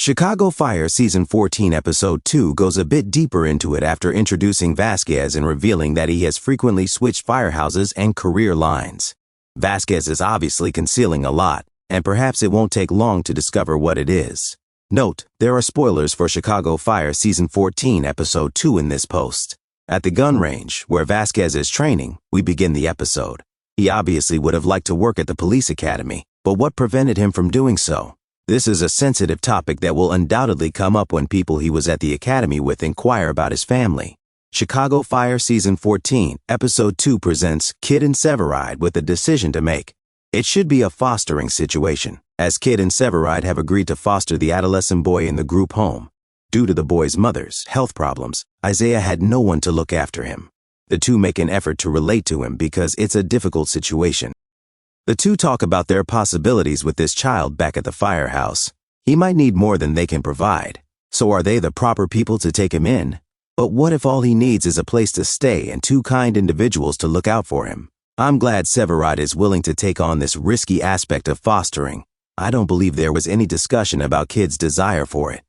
Chicago Fire Season 14 Episode 2 goes a bit deeper into it after introducing Vasquez and revealing that he has frequently switched firehouses and career lines. Vasquez is obviously concealing a lot, and perhaps it won't take long to discover what it is. Note, there are spoilers for Chicago Fire Season 14 Episode 2 in this post. At the gun range, where Vasquez is training, we begin the episode. He obviously would have liked to work at the police academy, but what prevented him from doing so? This is a sensitive topic that will undoubtedly come up when people he was at the academy with inquire about his family. Chicago Fire Season 14, Episode 2 presents Kidd and Severide with a decision to make. It should be a fostering situation, as Kidd and Severide have agreed to foster the adolescent boy in the group home. Due to the boy's mother's health problems, Isaiah had no one to look after him. The two make an effort to relate to him because it's a difficult situation. The two talk about their possibilities with this child back at the firehouse. He might need more than they can provide. So are they the proper people to take him in? But what if all he needs is a place to stay and two kind individuals to look out for him? I'm glad Severide is willing to take on this risky aspect of fostering. I don't believe there was any discussion about Kidd's desire for it.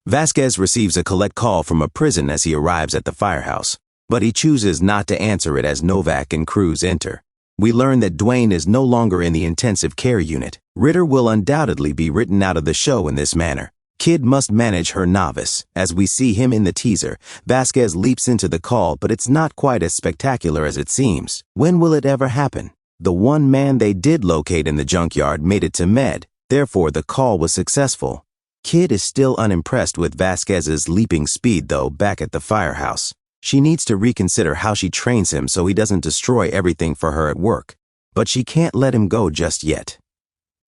Vasquez receives a collect call from a prison as he arrives at the firehouse, but he chooses not to answer it as Novak and Cruz enter. We learn that Dwayne is no longer in the intensive care unit. Ritter will undoubtedly be written out of the show in this manner. Kidd must manage her novice. As we see him in the teaser, Vasquez leaps into the call, but it's not quite as spectacular as it seems. When will it ever happen? The one man they did locate in the junkyard made it to Med, therefore the call was successful. Kidd is still unimpressed with Vasquez's leaping speed, though, back at the firehouse. She needs to reconsider how she trains him so he doesn't destroy everything for her at work. But she can't let him go just yet.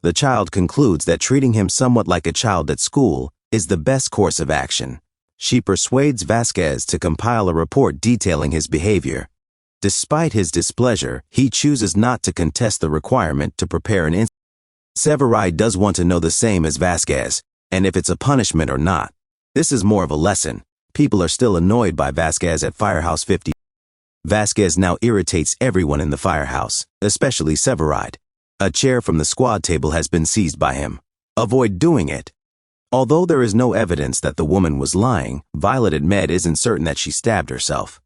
The child concludes that treating him somewhat like a child at school is the best course of action. She persuades Vasquez to compile a report detailing his behavior. Despite his displeasure, he chooses not to contest the requirement to prepare an incident. Severide does want to know the same as Vasquez, and if it's a punishment or not. This is more of a lesson. People are still annoyed by Vasquez at Firehouse 50. Vasquez now irritates everyone in the firehouse, especially Severide. A chair from the squad table has been seized by him. Avoid doing it. Although there is no evidence that the woman was lying, Violet at Med isn't certain that she stabbed herself.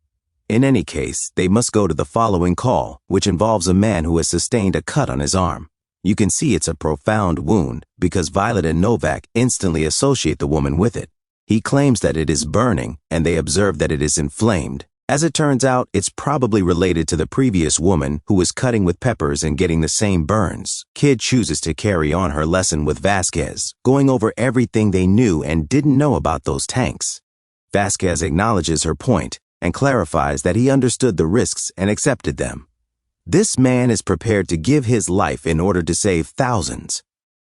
In any case, they must go to the following call, which involves a man who has sustained a cut on his arm. You can see it's a profound wound because Violet and Novak instantly associate the woman with it. He claims that it is burning, and they observe that it is inflamed. As it turns out, it's probably related to the previous woman who was cutting with peppers and getting the same burns. Kidd chooses to carry on her lesson with Vasquez, going over everything they knew and didn't know about those tanks. Vasquez acknowledges her point and clarifies that he understood the risks and accepted them. This man is prepared to give his life in order to save thousands.